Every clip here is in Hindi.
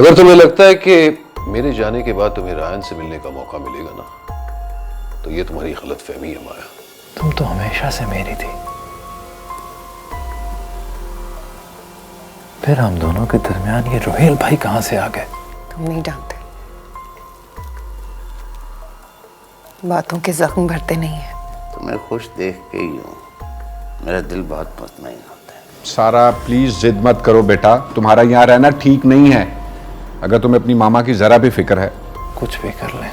अगर तुम्हें लगता है कि मेरे जाने के बाद तुम्हें रायन से मिलने का मौका मिलेगा ना, तो ये तुम्हारी गलतफहमी है माया। तुम तो हमेशा से मेरी थी, फिर हम दोनों के दरमियान ये रोहेल भाई कहां से आ गए? तुम नहीं जानते, बातों के जख्म भरते नहीं है। तुम्हें खुश देख के ही हूँ, मेरा दिल बहुत मुतमईन होता है। सारा प्लीज जिद मत करो बेटा, तुम्हारा यहाँ रहना ठीक नहीं है। अगर तुम्हें अपनी मामा की जरा भी फिक्र है, कुछ भी कर ले,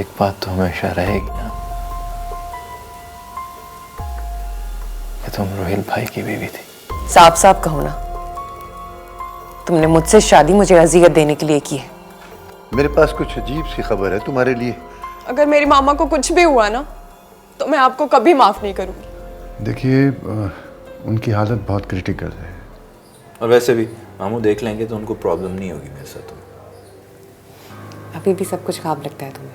एक बात तो हमेशा रहेगी ना कि तुम रोहिल भाई की बीवी थी। साफ साफ कहो ना, तुमने मुझसे शादी मुझे अजियत देने के लिए की है। मेरे पास कुछ अजीब सी खबर है तुम्हारे लिए। अगर मेरी मामा को कुछ भी हुआ ना, तो मैं आपको कभी माफ नहीं करूंगी। देखिए, उनकी हालत बहुत क्रिटिकल है। और वैसे भी मामू देख लेंगे तो उनको प्रॉब्लम नहीं होगी मेरे साथ। अभी भी सब कुछ ख्वाब लगता है तुम्हें।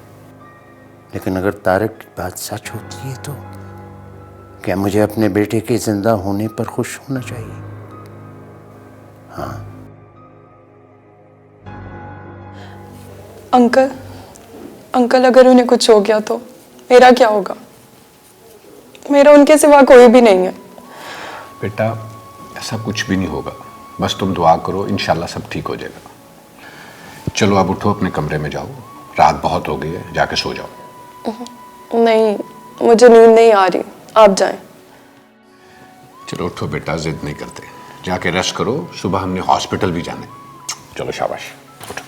लेकिन अगर तारक की बात सच होती है तो क्या मुझे अपने बेटे के जिंदा होने पर खुश होना चाहिए? हाँ। अंकल अगर उन्हें कुछ हो गया तो मेरा क्या होगा? मेरा उनके सिवा कोई भी नहीं है। बेटा ऐसा कुछ भी नहीं होगा, बस तुम दुआ करो, इंशाल्लाह सब ठीक हो जाएगा। चलो अब उठो, अपने कमरे में जाओ, रात बहुत हो गई है, जाके सो जाओ। नहीं, मुझे नींद नहीं आ रही, आप जाएं। चलो उठो बेटा, जिद नहीं करते, जाके रेस्ट करो, सुबह हमने हॉस्पिटल भी जाना है। चलो शाबाश, उठो।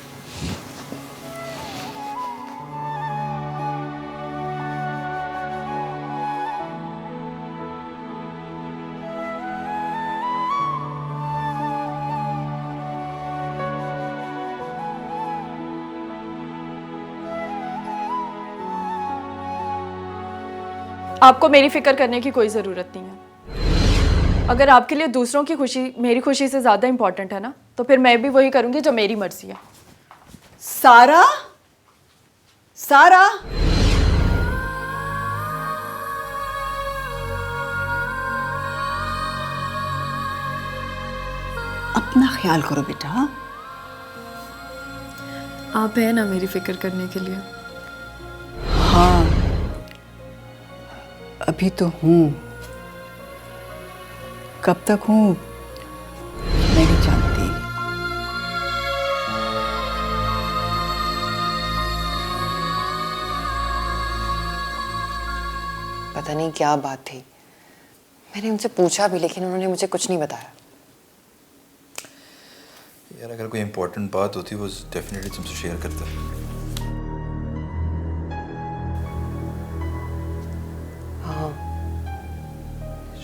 आपको मेरी फिक्र करने की कोई ज़रूरत नहीं है। अगर आपके लिए दूसरों की खुशी मेरी खुशी से ज़्यादा इंपॉर्टेंट है ना, तो फिर मैं भी वही करूंगी जो मेरी मर्जी है। सारा, सारा, अपना ख्याल करो बेटा। आप हैं ना मेरी फिक्र करने के लिए। हाँ, अभी तो हूँ, कब तक हूँ मैं नहीं जानती। पता नहीं क्या बात थी, मैंने उनसे पूछा भी लेकिन उन्होंने मुझे कुछ नहीं बताया। यार अगर कोई इंपॉर्टेंट बात होती वो डेफिनेटली तुमसे शेयर करता। हाँ,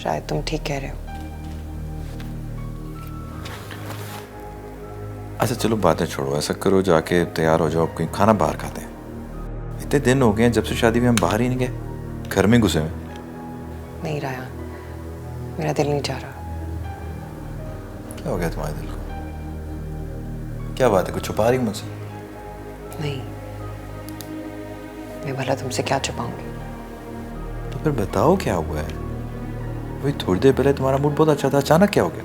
शायद तुम ठीक कह रहे हो। अच्छा चलो बातें छोड़ो, ऐसा करो जाके तैयार हो जाओ, कहीं खाना बाहर खाते हैं। इतने दिन हो गए हैं जब से शादी में हम बाहर ही नहीं गए, घर में घुसे हुए। नहीं राया, मेरा दिल नहीं चाह रहा। क्या हो गया तुम्हारे दिल को? क्या बात है, कुछ छुपा रही मुझसे? नहीं, मैं भला तुमसे क्या छुपाऊंगी? तो फिर बताओ क्या हुआ है। वही थोड़ी देर पहले तुम्हारा मूड बहुत अच्छा था, अचानक क्या हो गया?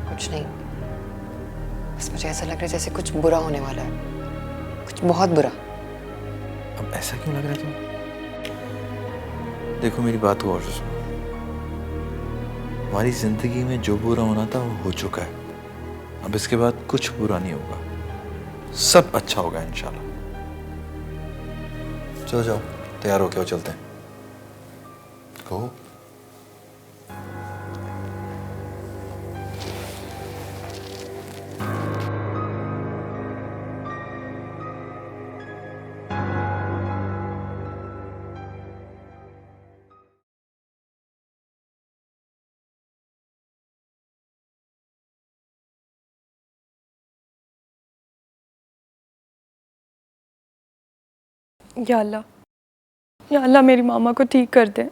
कुछ नहीं, बस मुझे ऐसा लग रहा है जैसे कुछ बुरा होने वाला है, कुछ बहुत बुरा। अब ऐसा क्यों लग रहा है तुम्हें? देखो मेरी बात को और से सुनो। हमारी जिंदगी में जो बुरा होना था वो हो चुका है, अब इसके बाद कुछ बुरा नहीं होगा, सब अच्छा होगा इंशाल्लाह। चलो जाओ, तैयार हो क्या, चलते हैं। कहो। या अल्लाह मेरी मामा को ठीक कर दे।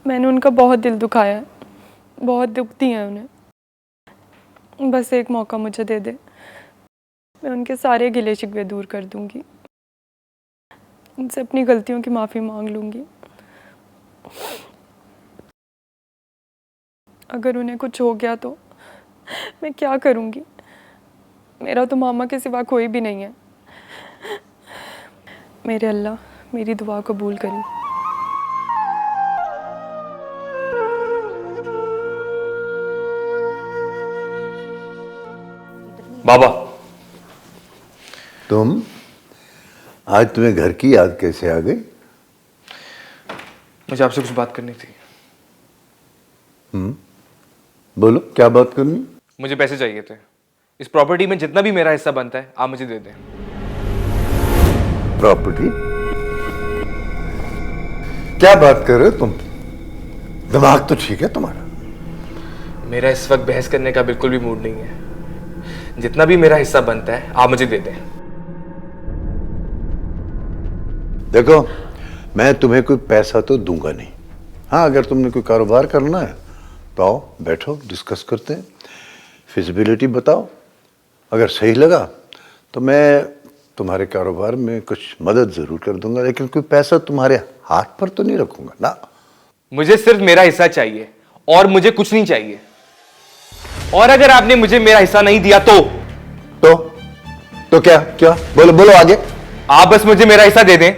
मैंने उनका बहुत दिल दुखाया है, बहुत दुख दिया है उन्हें। बस एक मौका मुझे दे दे, मैं उनके सारे गिले शिकवे दूर कर दूंगी, उनसे अपनी गलतियों की माफ़ी मांग लूंगी। अगर उन्हें कुछ हो गया तो मैं क्या करूँगी? मेरा तो मामा के सिवा कोई भी नहीं है। मेरे अल्लाह मेरी दुआ कबूल करी। बाबा, तुम आज तुम्हें घर की याद कैसे आ गई? मुझे आपसे कुछ बात करनी थी। बोलो, क्या बात करनी? मुझे पैसे चाहिए थे। इस प्रॉपर्टी में जितना भी मेरा हिस्सा बनता है आप मुझे दे दें। प्रॉपर्टी? क्या बात कर रहे हो तुम? दिमाग तो ठीक है तुम्हारा? मेरा इस वक्त बहस करने का बिल्कुल भी मूड नहीं है। जितना भी मेरा हिस्सा बनता है आप मुझे दे दें। देखो, मैं तुम्हें कोई पैसा तो दूंगा नहीं। हाँ, अगर तुमने कोई कारोबार करना है तो आओ, बैठो, डिस्कस करते हैं, फिजिबिलिटी बताओ। अगर सही लगा तो मैं तुम्हारे कारोबार में कुछ मदद जरूर कर दूंगा, लेकिन कोई पैसा तुम्हारे हाथ पर तो नहीं रखूंगा ना। मुझे सिर्फ मेरा हिस्सा चाहिए और मुझे कुछ नहीं चाहिए। और अगर आपने मुझे मेरा हिस्सा नहीं दिया तो क्या क्या बोलो बोलो आगे। आप बस मुझे मेरा हिस्सा दे दें।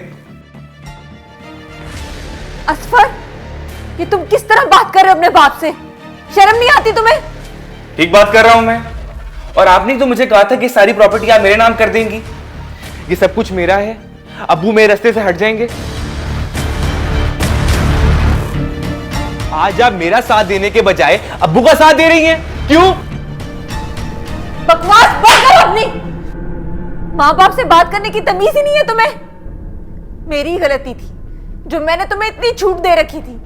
असफर, ये तुम किस तरह बात कर रहे हो अपने बाप से? शर्म नहीं आती तुम्हें? ठीक बात कर रहा हूं मैं। और आपने तो मुझे कहा था कि सारी प्रॉपर्टी आप मेरे नाम कर देंगी। ये सब कुछ मेरा है। अब्बू मेरे रास्ते से हट जाएंगे। आज आप मेरा साथ देने के बजाय अब्बू का साथ दे रही हैं। क्यों? बकवास बंद करो अपनी। माँ बाप से बात करने की तमीज ही नहीं है तुम्हें। मेरी गलती थी जो मैंने तुम्हें इतनी छूट दे रखी थी,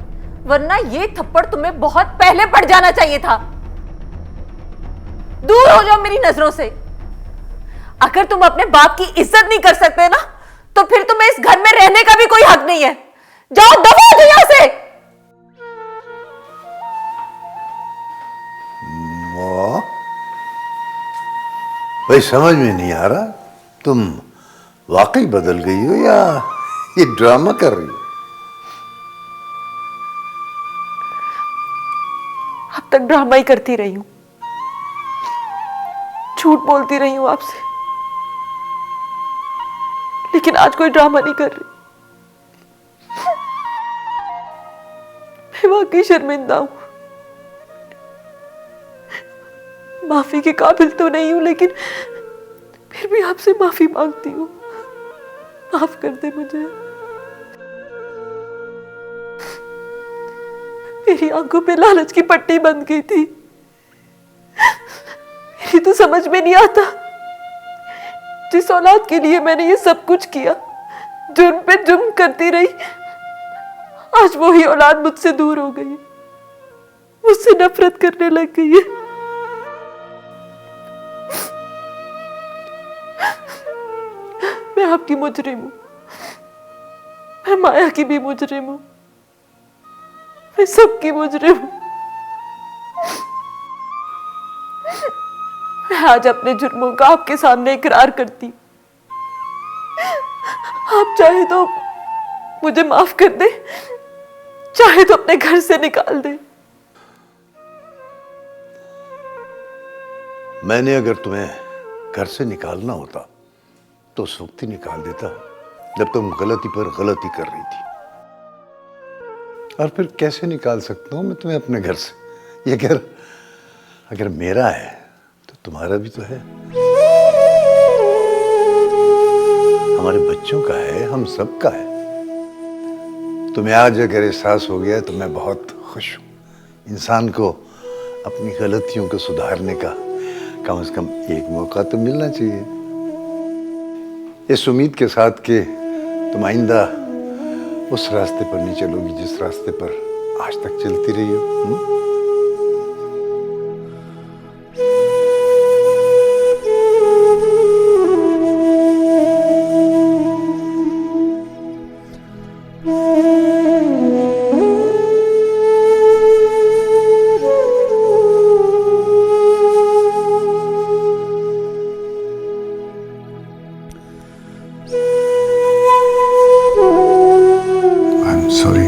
वरना ये थप्पड़ तुम्हें बहुत पहले पड़ जाना चाहिए था। दूर हो जाओ मेरी नजरों से। अगर तुम अपने बाप की इज्जत नहीं कर सकते ना, तो फिर तुम्हें इस घर में रहने का भी कोई हक नहीं है। जाओ, दफा हो जाओ यहां से। भाई समझ में नहीं आ रहा, तुम वाकई बदल गई हो या ये ड्रामा कर रही हो? अब तक ड्रामा ही करती रही हूं, झूठ बोलती रही हूं आपसे, लेकिन आज कोई ड्रामा नहीं कर रही। मैं वाकई शर्मिंदा हूं। माफी के काबिल तो नहीं हूं, लेकिन फिर भी आपसे माफी मांगती हूं। माफ कर दे मुझे। मेरी आंखों पे लालच की पट्टी बंध गई थी। मेरी तो समझ में नहीं आता, जिस औलाद के लिए मैंने ये सब कुछ किया, जुर्म पे जुर्म करती रही, आज वही औलाद मुझसे दूर हो गई, मुझसे नफरत करने लग गई है। मैं आपकी मुजरिम हूं, मैं माया की भी मुजरिम हूं, मैं सबकी मुजरिम हूं। मैं आज अपने जुर्मों का आपके सामने इकरार करती हूं। आप चाहे तो मुझे माफ कर दे, चाहे तो अपने घर से निकाल दे। मैंने अगर तुम्हें घर से निकालना होता तो उस वक्त ही निकाल देता, जब तुम गलती पर गलती कर रही थी। और फिर कैसे निकाल सकता हूं मैं तुम्हें अपने घर से? ये घर अगर मेरा है तो तुम्हारा भी तो है, हमारे बच्चों का है, हम सब का है। तुम्हें आज अगर एहसास हो गया है तो मैं बहुत खुश हूं। इंसान को अपनी गलतियों को सुधारने का कम से कम एक मौका तो मिलना चाहिए। इस उम्मीद के साथ कि तुम आइंदा उस रास्ते पर नहीं चलोगी जिस रास्ते पर आज तक चलती रही हो। सॉरी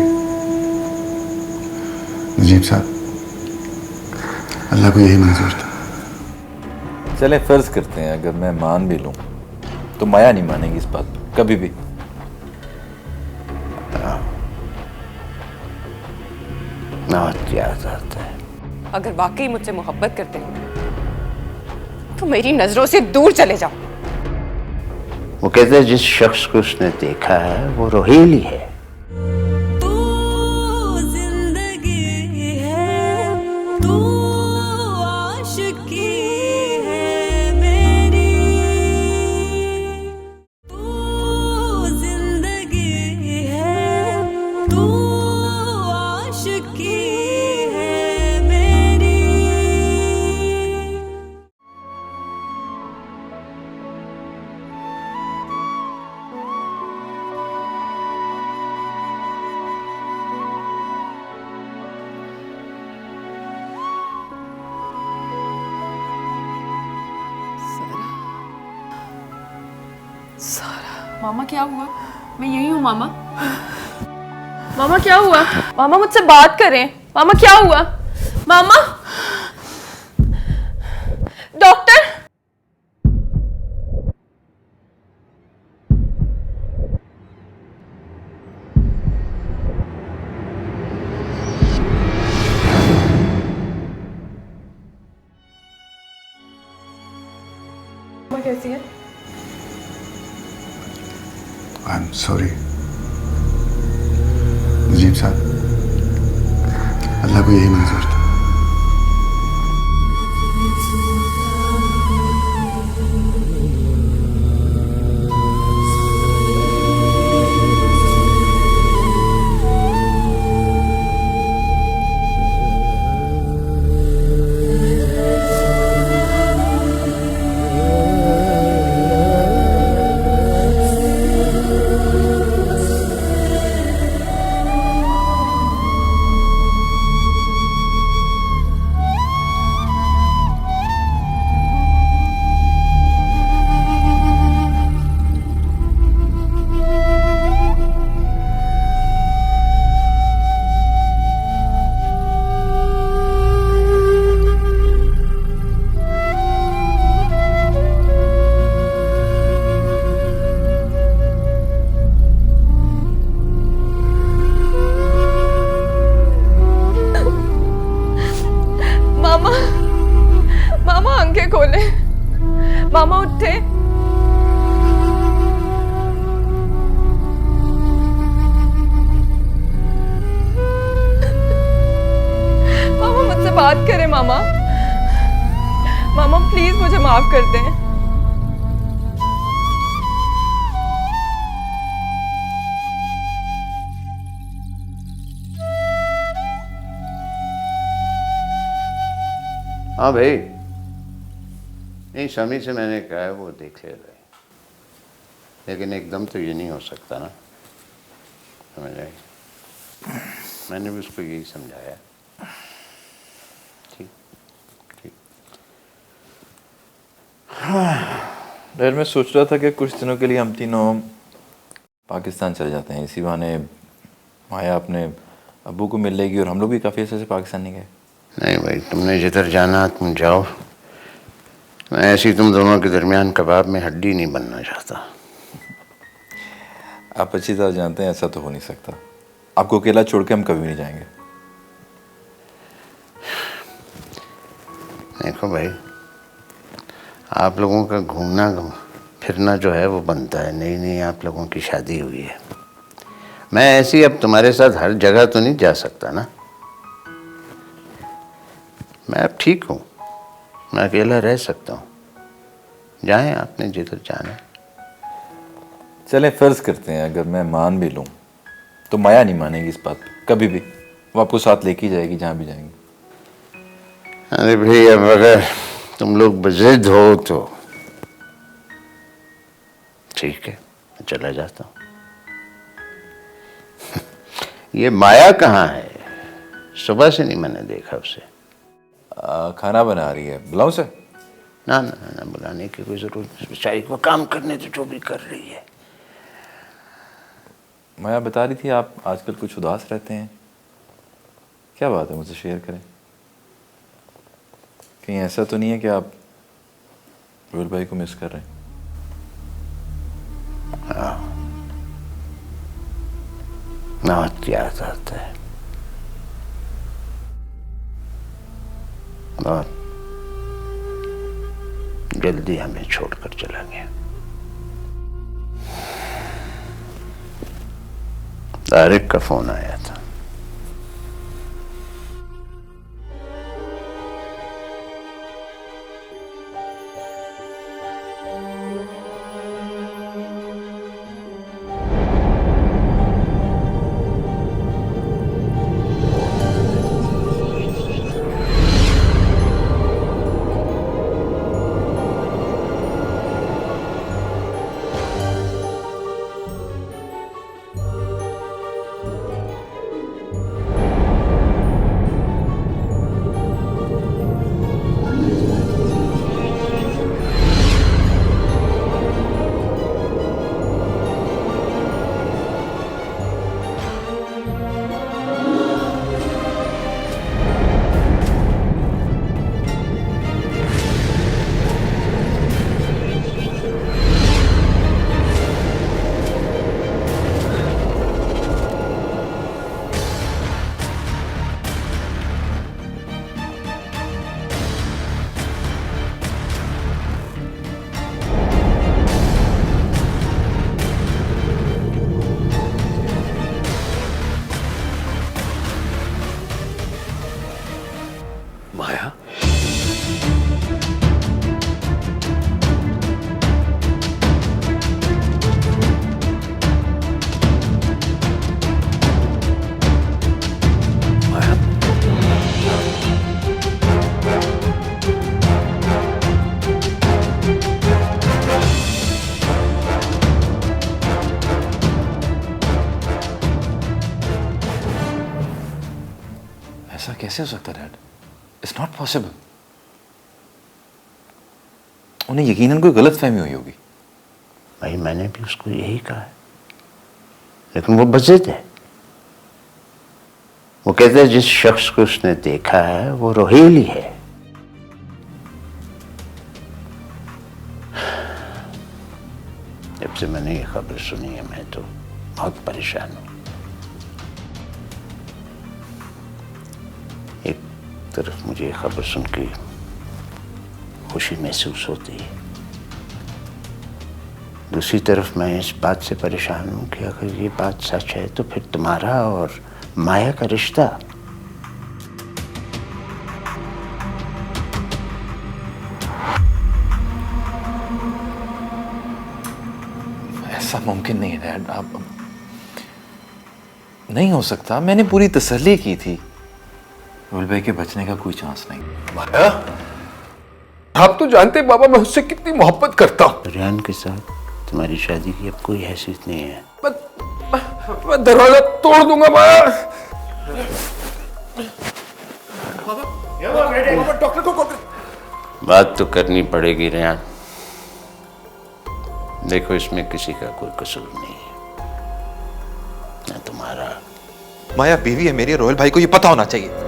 नजीब साहब, अल्लाह को यही मंजूर था। चले फर्ज करते हैं अगर मैं मान भी लूं तो माया नहीं मानेगी इस बात पर कभी भी। बहुत याद आता है। अगर वाकई मुझसे मोहब्बत करते हो तो मेरी नजरों से दूर चले जाओ। वो कहते हैं जिस शख्स को उसने देखा है वो रोहील ही है। मामा क्या हुआ? मैं यही हूँ मामा। मामा क्या हुआ? मामा मुझसे बात करें। मामा क्या हुआ? मामा, डॉक्टर। मामा कैसी है? आई एम सॉरी नजीब साहब, अल्लाह को यही मंजूर था। मामा आंखें खोले। मामा उठे। मामा मुझसे बात करें। मामा, मामा प्लीज मुझे माफ कर दें। हाँ भाई, नहीं शमी से मैंने कहा है वो देख ले रहे, लेकिन एकदम तो ये नहीं हो सकता ना, समझ आए? मैंने भी उसको यही समझाया। ठीक ठीक। डैड मैं सोच रहा था कि कुछ दिनों के लिए हम तीनों पाकिस्तान चले जाते हैं, इसी बहाने माया अपने अब्बू को मिल लेगी और हम लोग भी काफ़ी ऐसे से पाकिस्तान नहीं गए। नहीं भाई, तुमने जिधर जाना तुम जाओ, मैं ऐसी तुम दोनों के दरमियान कबाब में हड्डी नहीं बनना चाहता। आप अच्छी तरह जानते हैं ऐसा तो हो नहीं सकता। आपको अकेला छोड़ के हम कभी नहीं जाएंगे। देखो भाई, आप लोगों का घूमना फिरना जो है वो बनता है। नई नई आप लोगों की शादी हुई है, मैं ऐसी अब तुम्हारे साथ हर जगह तो नहीं जा सकता ना। मैं अब ठीक हूँ, मैं अकेला रह सकता हूँ। जाएं आपने जिधर जाना। चलें फ़र्ज़ करते हैं अगर मैं मान भी लूँ तो माया नहीं मानेगी इस बात पे कभी भी। वो आपको साथ लेके जाएगी जहाँ भी जाएंगे। अरे भाई, अब अगर तुम लोग बज़िद हो तो ठीक है, मैं चला जाता हूँ। ये माया कहाँ है? सुबह से नहीं मैंने देखा उसे। खाना बना रही है, बुलाऊं से? ना ना ना, बुलाने की कोई ज़रूरत नहीं। बेचारी को काम करने तो जो भी कर रही है। माया बता रही थी आप आजकल कुछ उदास रहते हैं, क्या बात है? मुझसे शेयर करें। कहीं ऐसा तो नहीं है कि आप रोहिल भाई को मिस कर रहे हैं? हाँ, बहुत याद आता है, बहुत जल्दी हमें छोड़कर चला गया। तारिक का फोन आया था। माया, ऐसा कैसे हो सकता डैड? It's not possible. उन्हें यकीनन कोई गलतफहमी हुई होगी। भाई मैंने भी उसको यही कहा है, लेकिन वो बज़िद है। वो कहते हैं जिस शख्स को उसने देखा है वो रोहेल ही है। जब से मैंने ये खबर सुनी है मैं तो बहुत परेशान हूं। एक तरफ मुझे ये खबर सुन के खुशी महसूस होती है, दूसरी तरफ मैं इस बात से परेशान हूं कि अगर ये बात सच है तो फिर तुम्हारा और माया का रिश्ता। ऐसा मुमकिन नहीं है डैड। आप नहीं हो सकता। मैंने पूरी तसल्ली की थी, रोहिल भाई के बचने का कोई चांस नहीं। माया, आप तो जानते हैं बाबा मैं उससे कितनी मोहब्बत करता हूँ। रियान के साथ तुम्हारी शादी की अब कोई हैसियत नहीं है। मैं दरवाजा तोड़ दूंगा माया। डॉक्टर को बात तो करनी पड़ेगी रियान। देखो इसमें किसी का कोई कसूर नहीं है, ना तुम्हारा। माया बीवी है मेरी, रोहिल भाई को ये पता होना चाहिए।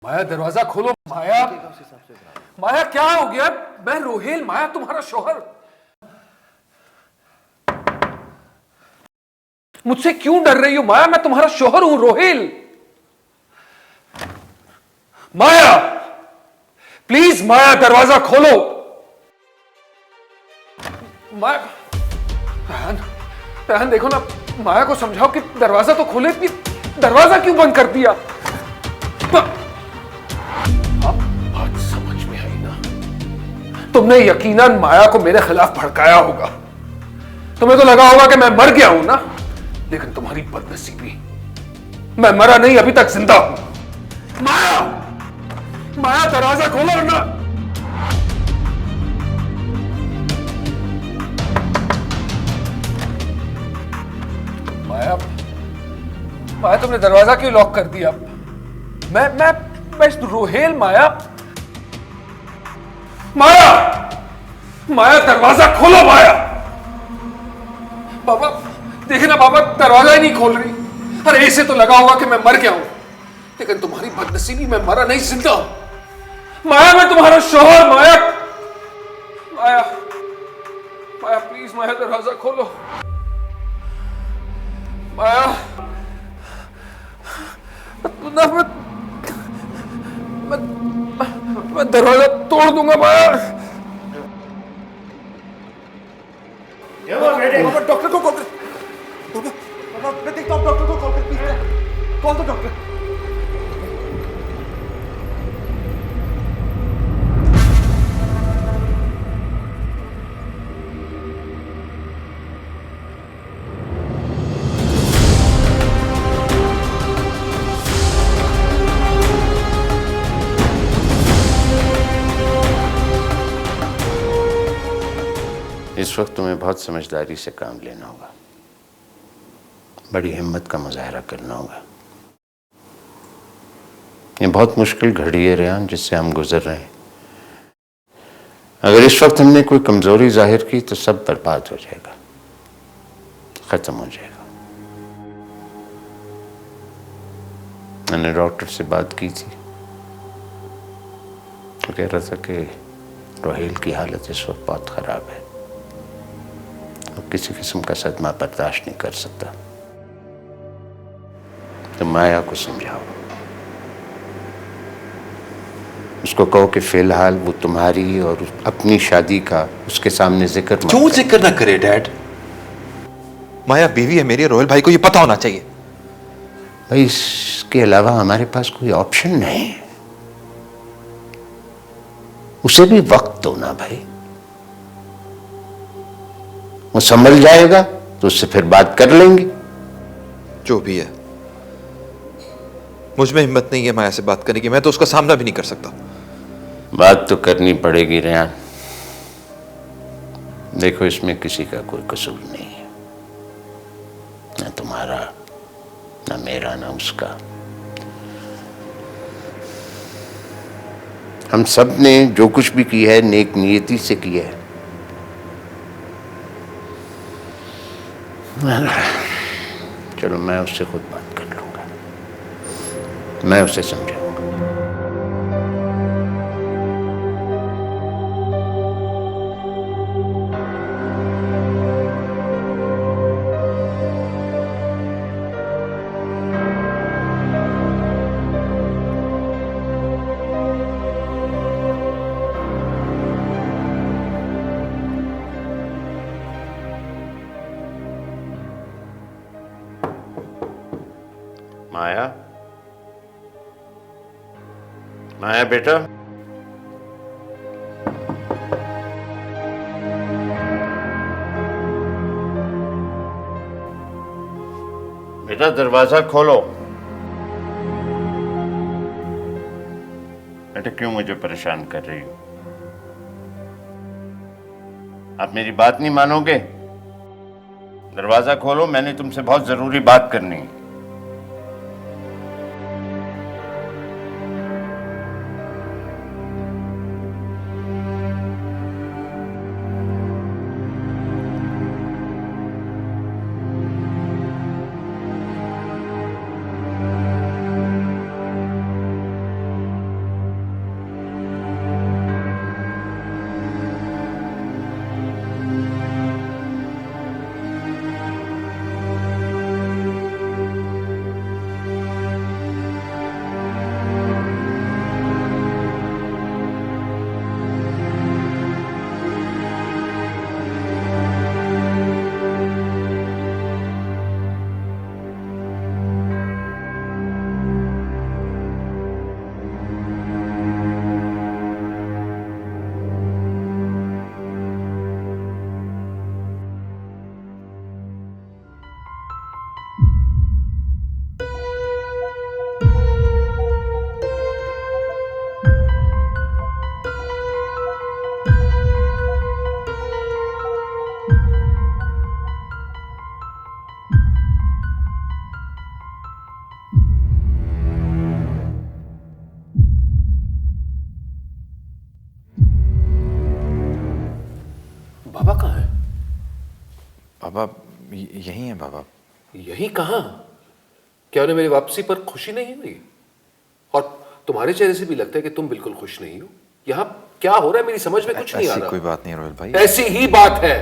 माया दरवाजा खोलो। माया, माया क्या हो गया? मैं रोहेल, माया तुम्हारा शौहर। मुझसे क्यों डर रही हो माया? मैं तुम्हारा शौहर हूं रोहेल। माया प्लीज, माया दरवाजा खोलो। माया, बहन देखो ना, माया को समझाओ कि दरवाजा तो खोले। दरवाजा क्यों बंद कर दिया? अब बात समझ में आई ना? तुमने यकीनन माया को मेरे खिलाफ भड़काया होगा। तुम्हें तो लगा होगा कि मैं मर गया हूं ना, लेकिन तुम्हारी बदनसीबी, मैं मरा नहीं, अभी तक जिंदा हूं। माया, माया दरवाजा खोलो ना। माया तुमने दरवाजा क्यों लॉक कर दिया? मैं रोहेल माया माया माया दरवाजा खोलो माया। बाबा देखे ना बाबा, दरवाजा ही नहीं खोल रही। अरे ऐसे तो लगा होगा कि मैं मर गया हूं, लेकिन तुम्हारी बदनसीबी में मरा नहीं, जिंदा हूं। माया मैं तुम्हारा शौहर। माया माया माया प्लीज माया दरवाजा खोलो। माया मैं दरवाजा तोड़ दूंगा माया। डॉक्टर को कॉल कर। मैं देखता हूँ डॉक्टर को कॉल कर। कॉल तो डॉक्टर। इस वक्त तुम्हें बहुत समझदारी से काम लेना होगा, बड़ी हिम्मत का मुजाहरा करना होगा। ये बहुत मुश्किल घड़ी है रेहान जिससे हम गुजर रहे हैं। अगर इस वक्त हमने कोई कमजोरी जाहिर की तो सब बर्बाद हो जाएगा, खत्म हो जाएगा। मैंने डॉक्टर से बात की थी, वो कह रहा था कि रोहेल की हालत इस वक्त बहुत खराब है, किसी किस्म का सदमा बर्दाश्त नहीं कर सकता। तो माया को समझाओ, उसको कहो कि फिलहाल वो तुम्हारी और अपनी शादी का उसके सामने जिक्र मत क्यों करे। जिक्र ना करे डैड? माया बीवी है मेरी, रोहेल भाई को ये पता होना चाहिए। भाई इसके अलावा हमारे पास कोई ऑप्शन नहीं है। उसे भी वक्त दो ना भाई, वो संभल जाएगा तो उससे फिर बात कर लेंगे। जो भी है, मुझ में हिम्मत नहीं है माया से बात करने की। मैं तो उसका सामना भी नहीं कर सकता। बात तो करनी पड़ेगी रेहान। देखो इसमें किसी का कोई कसूर नहीं है, ना तुम्हारा ना मेरा ना उसका। हम सब ने जो कुछ भी किया है नेक नियति से किया है। चलो मैं उससे खुद बात कर लूंगा, मैं उसे समझाऊंगा। माया, माया बेटा, बेटा दरवाजा खोलो। बेटा क्यों मुझे परेशान कर रही हो? आप मेरी बात नहीं मानोगे? दरवाजा खोलो, मैंने तुमसे बहुत जरूरी बात करनी है। बाबा यही है बाबा। यही कहां? क्या उन्हें मेरी वापसी पर खुशी नहीं हुई? और तुम्हारे चेहरे से भी लगता है कि तुम बिल्कुल खुश नहीं हो। यहाँ क्या हो रहा है मेरी समझ में कुछ नहीं आ रहा। कोई बात नहीं रोहिल भाई, ऐसी ही बात है।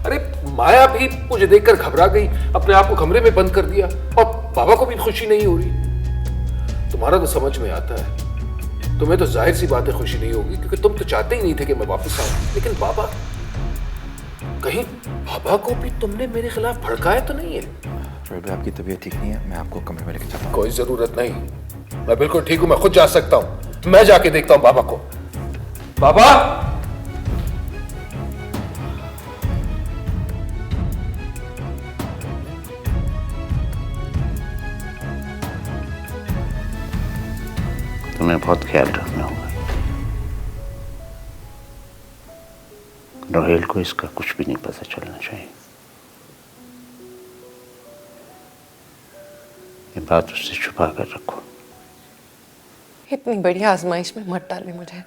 अरे माया भी मुझे देखकर घबरा गई, अपने आप को कमरे में बंद कर दिया, और बाबा को भी खुशी नहीं हो रही। तुम्हारा तो समझ में आता है, तुम्हें तो जाहिर सी बात है खुशी नहीं होगी, क्योंकि तुम तो चाहते ही नहीं थे कि मैं वापस आऊं। लेकिन बाबा, कहीं बाबा को भी तुमने मेरे खिलाफ भड़काया तो नहीं है? रोहिल भाई आपकी तबीयत ठीक नहीं है, मैं आपको कमरे में लेके चलता हूं। कोई जरूरत नहीं, मैं बिल्कुल ठीक हूं, मैं खुद जा सकता हूं। मैं जाके देखता हूं बाबा को। बाबा! तुम्हें बहुत ख्याल रखना होगा। रोहेल को इसका कुछ भी नहीं पता चलना चाहिए। ये बात उससे छुपा कर रखो। इतनी बड़ी आजमाइश में मत डाले मुझे।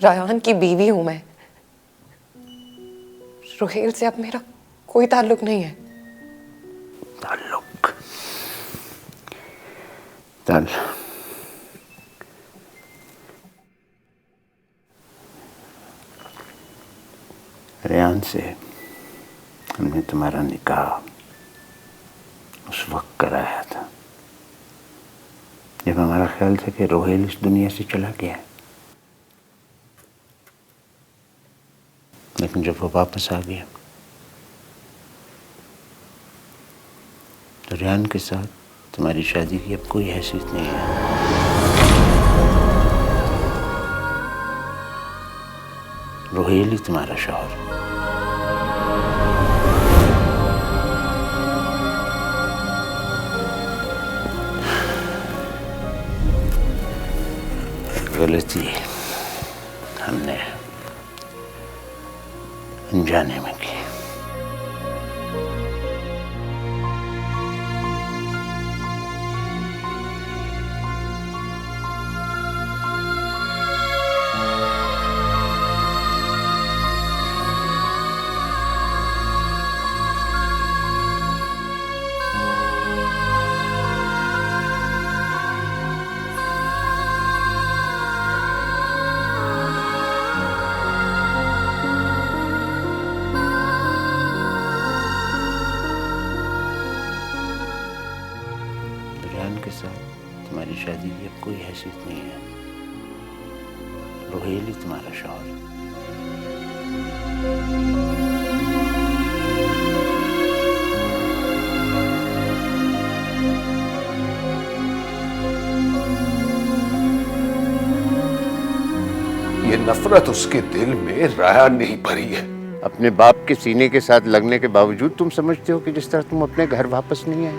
रायहान की बीवी हूं मैं। रोहेल से अब मेरा कोई ताल्लुक नहीं है। रेहान से हमने तुम्हारा निकाह उस वक्त कराया था जब हमारा ख्याल था कि रोहेल इस दुनिया से चला गया है। लेकिन जब वो वापस आ गया तो रेहान के साथ तुम्हारी शादी की अब कोई हैसियत नहीं है। रोहेल ही तुम्हारा शौहर है। गलती हमने अनजाने में की। के साथ तुम्हारी शादी की अब कोई हैसियत नहीं है। रोहेल ही तुम्हारा शौहर है। ये नफरत उसके दिल में रायहान ने ही भरी है। अपने बाप के सीने के साथ लगने के बावजूद तुम समझते हो कि जिस तरह तुम अपने घर वापस नहीं आए।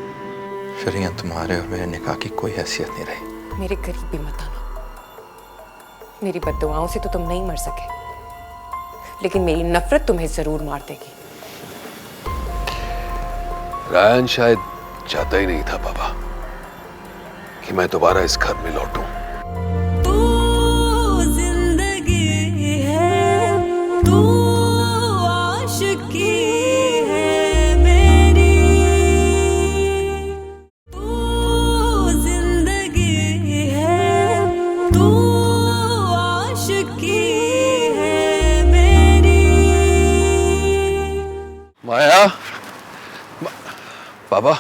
फिर यहाँ तुम्हारे और मेरे निकाह की कोई हैसियत नहीं रही। मेरे करीब भी मत आना। मेरी बद्दुआओं से तो तुम नहीं मर सके, लेकिन मेरी नफरत तुम्हें जरूर मार देगी। रायहान शायद चाहता ही नहीं था बाबा कि मैं दोबारा इस घर में लौटूं। माया, बाबा,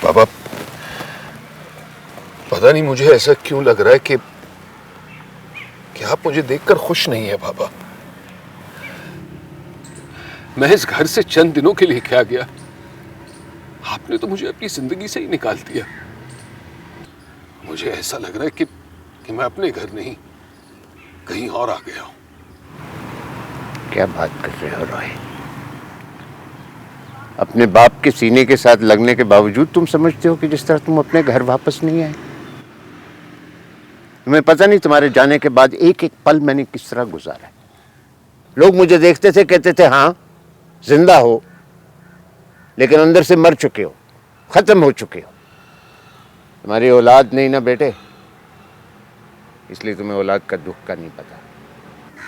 बाबा, पता नहीं मुझे ऐसा क्यों लग रहा है कि आप मुझे देखकर खुश नहीं है बाबा। मैं इस घर से चंद दिनों के लिए क्या गया, आपने तो मुझे अपनी जिंदगी से ही निकाल दिया। मुझे ऐसा लग रहा है कि मैं अपने घर नहीं कहीं और आ गया हूं। क्या बात कर रहे हो रोहित? अपने बाप के सीने के साथ लगने के बावजूद तुम समझते हो कि जिस तरह तुम अपने घर वापस नहीं आए। तुम्हें पता नहीं तुम्हारे जाने के बाद एक एक पल मैंने किस तरह गुजारा। लोग मुझे देखते थे, कहते थे हाँ जिंदा हो, लेकिन अंदर से मर चुके हो, खत्म हो चुके हो। तुम्हारी औलाद नहीं ना बेटे, इसलिए तुम्हें औलाद का दुख का नहीं पता।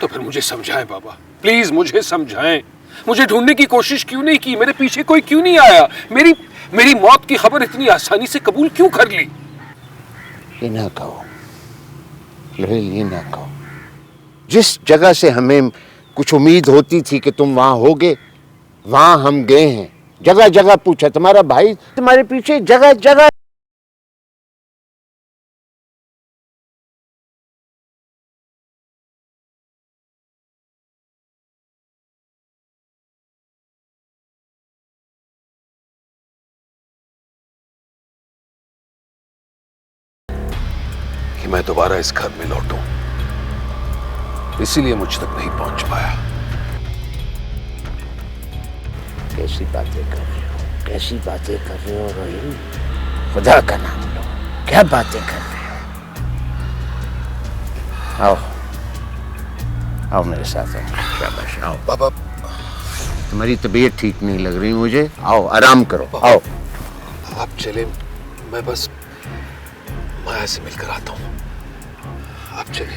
तो फिर मुझे समझाएं बाबा, प्लीज मुझे समझाएं। मुझे ढूंढने की कोशिश क्यों नहीं की? मेरे पीछे कोई क्यों नहीं आया? मेरी मौत की खबर इतनी आसानी से कबूल क्यों कर ली? ये ना कहो लोहेल, ये ना कहो। जिस जगह से हमें कुछ उम्मीद होती थी कि तुम वहां होगे, वहां हम गए हैं। जगह जगह पूछा, तुम्हारा भाई तुम्हारे पीछे जगह जगह। कि मैं दोबारा इस घर में लौटूं, इसीलिए मुझ तक नहीं पहुंच पाया। कैसी बातें कर रहे हो, कैसी बातें कर रहे हो रोहिल? खुदा का नाम लो, क्या बातें कर रहे हो? आओ आओ मेरे साथ आओ। शाबाश, आओ। बाबा, तुम्हारी तबीयत ठीक नहीं लग रही मुझे, आओ आराम करो, आओ। आप चले, मैं बस माया से मिलकर आता हूं। आप चले।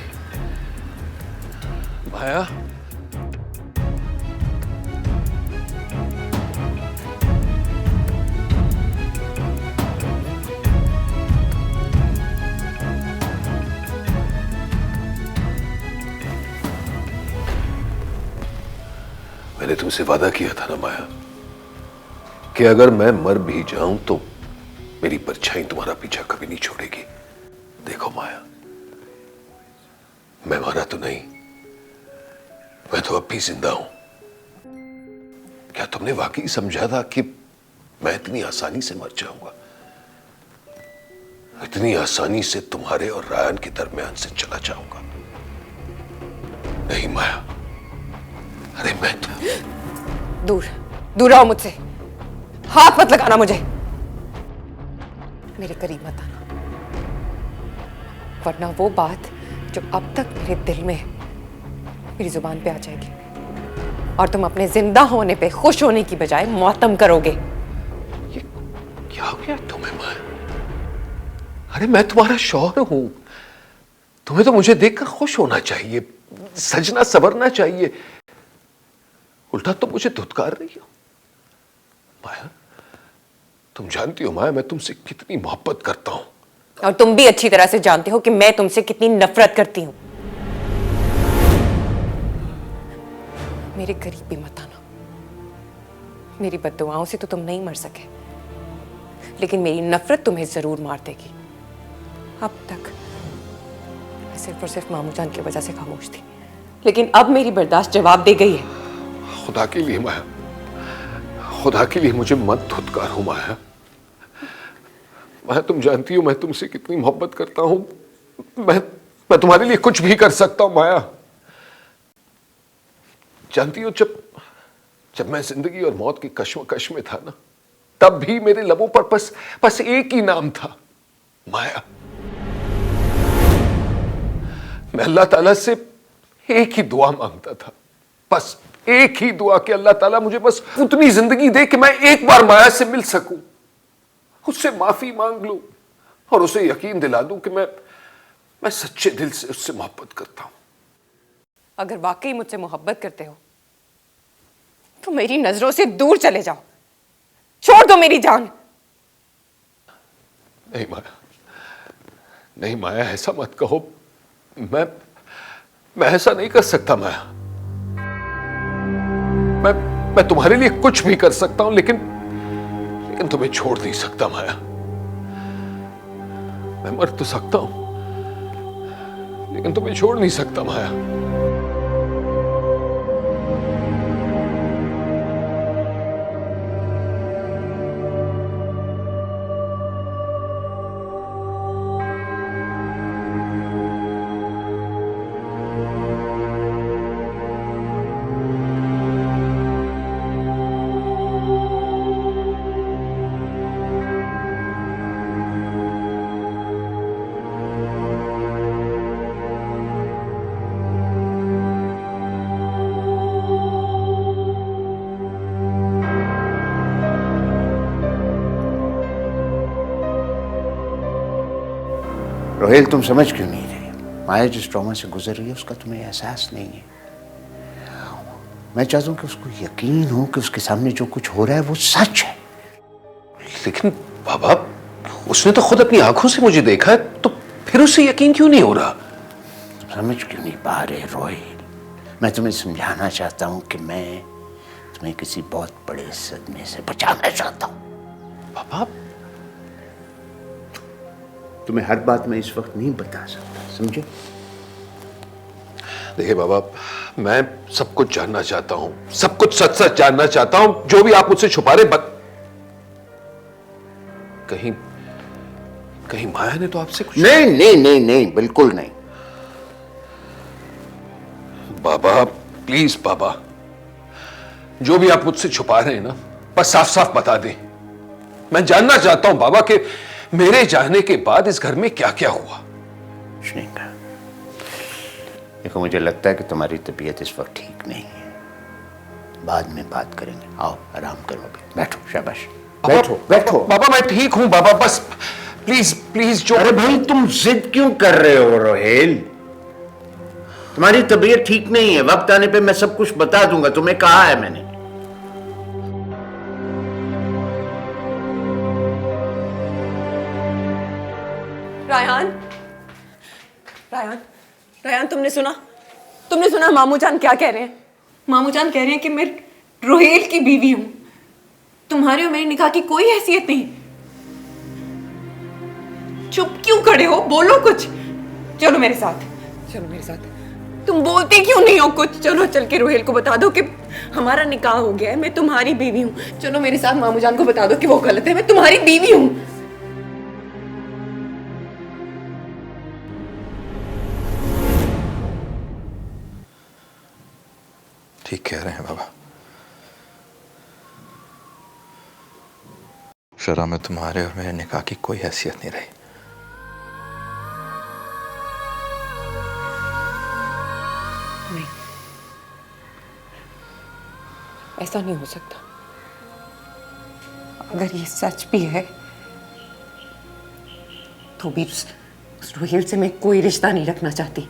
माया, मैंने तुमसे वादा किया था ना माया, कि अगर मैं मर भी जाऊं तो मेरी परछाई तुम्हारा पीछा कभी नहीं छोड़ेगी। देखो माया, मैं मारा तो नहीं, मैं तो अब भी जिंदा हूं। क्या तुमने वाकई समझा था कि मैं इतनी आसानी से मर जाऊंगा? इतनी आसानी से तुम्हारे और रायन के दरमियान से चला जाऊंगा? नहीं माया, अरे मैं तो दूर दूर रहो मुझसे, हाथ मत लगाना मुझे, मेरे करीब मत आना, वरना वो बात जो अब तक मेरे दिल में मेरी जुबान पे आ जाएगी और तुम अपने जिंदा होने पे खुश होने की बजाय मातम करोगे। ये क्या हो गया तुम्हें माया? अरे मैं तुम्हारा शौहर हूं, तुम्हें तो मुझे देखकर खुश होना चाहिए, सजना सवरना चाहिए। उल्टा तुम मुझे धुतकार रही हो। माया, तुम जानती हो माया, मैं तुमसे कितनी मोहब्बत करता हूं। और तुम भी अच्छी तरह से जानते हो कि मैं तुमसे कितनी नफरत करती हूं। मेरे करीब भी मत आना। मेरी बद्दुआओं से तो तुम नहीं मर सके, लेकिन मेरी नफरत तुम्हें जरूर मार देगी। अब तक मैं सिर्फ और सिर्फ मामू जान की वजह से खामोश थी, लेकिन अब मेरी बर्दाश्त जवाब दे गई है। खुदा के लिए माया, खुदा के लिए मुझे मत धुतकारो माया। माया, तुम जानती हो मैं तुमसे कितनी मोहब्बत करता हूं। मैं तुम्हारे लिए कुछ भी कर सकता हूं माया। जानती हो, जब मैं जिंदगी और मौत की कश्मकश में था ना, तब भी मेरे लबों पर बस एक ही नाम था, माया। मैं अल्लाह ताला से एक ही दुआ मांगता था, बस एक ही दुआ कि अल्लाह ताला मुझे बस उतनी जिंदगी दे कि मैं एक बार माया से मिल सकूं, उससे माफी मांग लूं और उसे यकीन दिला दूं कि मैं सच्चे दिल से उससे मोहब्बत करता हूं। अगर वाकई मुझसे मोहब्बत करते हो तो मेरी नजरों से दूर चले जाओ, छोड़ दो मेरी जान। नहीं माया, नहीं माया, ऐसा मत कहो। मैं ऐसा नहीं कर सकता माया। मैं तुम्हारे लिए कुछ भी कर सकता हूं, लेकिन तुम्हें छोड़ नहीं सकता माया। मैं मर तो सकता हूं, लेकिन तुम्हें छोड़ नहीं सकता माया। रोहेल, तुम समझ क्यों नहीं रहे? माया जिस ट्रॉमा से गुजर रही है उसका तुम्हें एहसास नहीं है। मैं चाहता हूं कि उसको यकीन हो कि उसके सामने जो कुछ हो रहा है वो सच है। लेकिन बाबा, उसने तो खुद अपनी आंखों से मुझे देखा है, तो फिर उसे यकीन क्यों नहीं हो रहा? समझ क्यों नहीं पा रहे रोहित? मैं तुम्हें समझाना चाहता हूं कि मैं तुम्हें किसी बहुत बड़े सदमे से बचाना चाहता हूं। बाबा, तुम्हें हर बात मैं इस वक्त नहीं बता सकता, समझे? देखिए बाबा, मैं सब कुछ जानना चाहता हूं, सब कुछ सच सच जानना चाहता हूं। जो भी आप मुझसे छुपा रहे, कहीं माया ने तो आपसे कुछ? नहीं नहीं नहीं नहीं, बिल्कुल नहीं। बाबा प्लीज बाबा, जो भी आप मुझसे छुपा रहे हैं ना, बस साफ साफ बता दें। मैं जानना चाहता हूं बाबा कि मेरे जाने के बाद इस घर में क्या क्या हुआ। कुछ नहीं कहा। देखो, मुझे लगता है कि तुम्हारी तबीयत इस वक्त ठीक नहीं है, बाद में बात करेंगे। आओ आराम करो, अभी बैठो, शाबाश बैठो बैठो। बाबा मैं ठीक हूं बाबा, बस प्लीज प्लीज जो। अरे भाई, तुम जिद क्यों कर रहे हो रोहेल? तुम्हारी तबीयत ठीक नहीं है, वक्त आने पे मैं सब कुछ बता दूंगा, तुम्हें कहा है मैंने। रायहान, रायहान, रायहान, तुमने सुना मामू जान क्या कह रहे हैं? मामू जान कह रहे हैं कि मैं रोहेल की बीवी हूं। तुम्हारे और मेरे निकाह की कोई हैसियत नहीं। चुप क्यों खड़े हो? बोलो कुछ। चलो मेरे साथ, चलो मेरे साथ। तुम बोलते क्यों नहीं हो कुछ? चलो चल के रोहेल को बता दो कि हमारा निकाह हो गया है, मैं तुम्हारी बीवी हूं। चलो मेरे साथ मामू जान को बता दो कि वो गलत है, मैं तुम्हारी बीवी हूं। ठीक कह रहे हैं बाबा। शरा में तुम्हारे और मेरे निकाह की कोई हैसियत नहीं रही। नहीं, ऐसा नहीं हो सकता। अगर ये सच भी है तो भी उस रोहेल से मैं कोई रिश्ता नहीं रखना चाहती।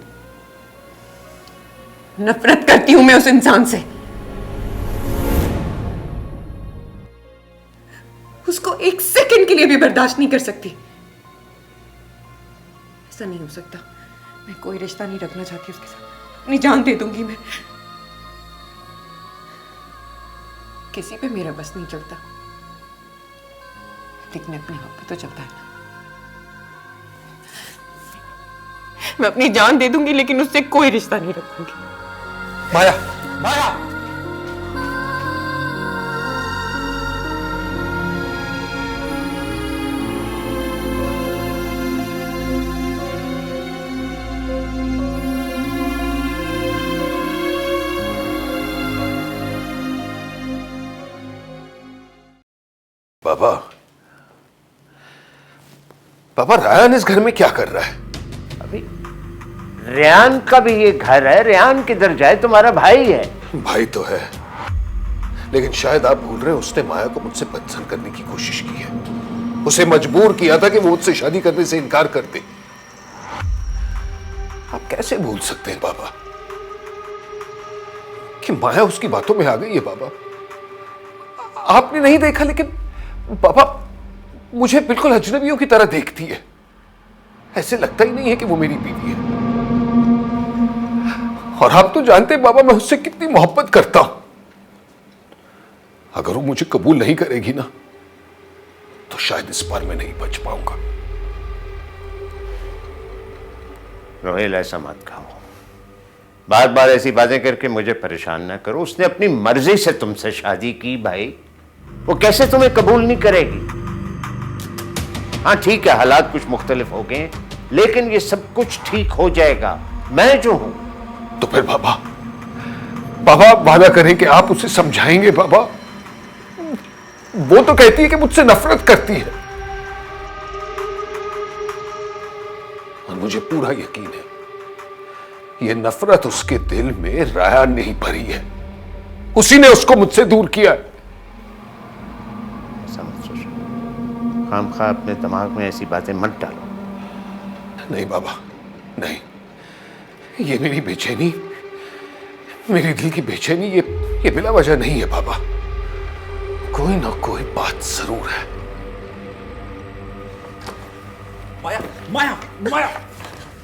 नफरत करती हूं मैं उस इंसान से। उसको एक सेकंड के लिए भी बर्दाश्त नहीं कर सकती। ऐसा नहीं हो सकता। मैं कोई रिश्ता नहीं रखना चाहती उसके साथ। अपनी जान दे दूंगी मैं। किसी पे मेरा बस नहीं चलता, लेकिन अपने आप पे तो चलता है ना। मैं अपनी जान दे दूंगी, लेकिन उससे कोई रिश्ता नहीं रखूंगी। माया, माया, बाबा, पापा रायन इस घर में क्या कर रहा है? अभी रेहान का भी ये घर है, रेहान किधर जाए? तुम्हारा भाई है। भाई तो है, लेकिन शायद आप भूल रहे हैं उसने माया को मुझसे पसंद करने की कोशिश की है। उसे मजबूर किया था कि वो मुझसे शादी करने से इनकार कर दे। आप कैसे भूल सकते हैं बाबा कि माया उसकी बातों में आ गई है? बाबा आपने नहीं देखा, लेकिन बाबा मुझे बिल्कुल अजनबियों की तरह देखती है। ऐसे लगता ही नहीं है कि वो मेरी बीवी है। और आप तो जानते हैं बाबा मैं उससे कितनी मोहब्बत करता हूं। अगर वो मुझे कबूल नहीं करेगी ना, तो शायद इस बार मैं नहीं बच पाऊंगा। रोहेल, ऐसा मत कहो। बार बार ऐसी बातें करके मुझे परेशान ना करो। उसने अपनी मर्जी से तुमसे शादी की भाई, वो कैसे तुम्हें कबूल नहीं करेगी? हाँ ठीक है, हालात कुछ मुख्तलिफ हो गए, लेकिन ये सब कुछ ठीक हो जाएगा। मैं जो हूं। तो फिर बाबा, बाबा वादा करें कि आप उसे समझाएंगे। बाबा वो तो कहती है कि मुझसे नफरत करती है, और मुझे पूरा यकीन है ये नफरत उसके दिल में रायन ने ही भरी है। उसी ने उसको मुझसे दूर किया है। ऐसा मत सोचो, खामखा अपने दिमाग में ऐसी बातें मत डालो। नहीं बाबा, नहीं, ये मेरी बेचैनी, मेरी दिल की बेचैनी ये बिला वजह नहीं है बाबा। कोई ना कोई बात जरूर है। माया, माया, माया,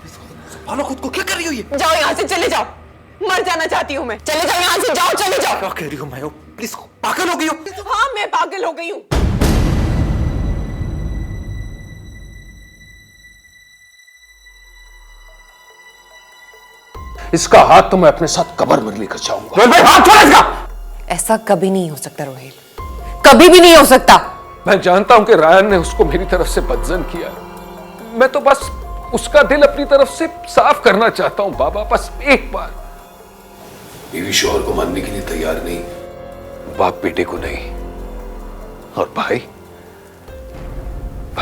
संभालो खुद को, क्या कर रही हो ये? जाओ यहाँ से, चले जाओ, मर जाना चाहती हूँ मैं। चले जाओ यहाँ से, जाओ, चले जाओ। क्या कह रही हो माया? प्लीज, पागल हो गई हो? हाँ, मैं पागल हो गई हूँ। इसका हाथ तो मैं अपने साथ कब्र में लेकर जाऊंगा। रोहिल भाई, हाथ छोड़ इसका। ऐसा कभी नहीं हो सकता रोहिल, कभी भी नहीं हो सकता। मैं जानता हूं कि रायन ने उसको मेरी तरफ से बदजन किया। मैं तो बस उसका दिल अपनी तरफ से साफ करना चाहता हूं बाबा, बस एक बार। बीवी शोहर को मानने के लिए तैयार नहीं, बाप बेटे को नहीं, और भाई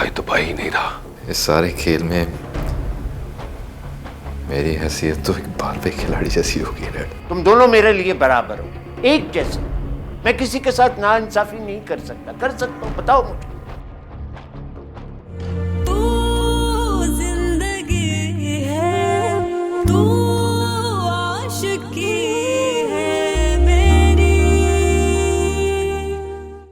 तो भाई ही नहीं रहा। इस सारे खेल में मेरी हैसियत तो एक बाल पे खिलाड़ी जैसी होगी डैड। तुम दोनों मेरे लिए बराबर हो, एक जैसे। मैं किसी के साथ नाइंसाफी नहीं कर सकता। कर सकता हूं? बताओ मुझे। तू जिंदगी है, तू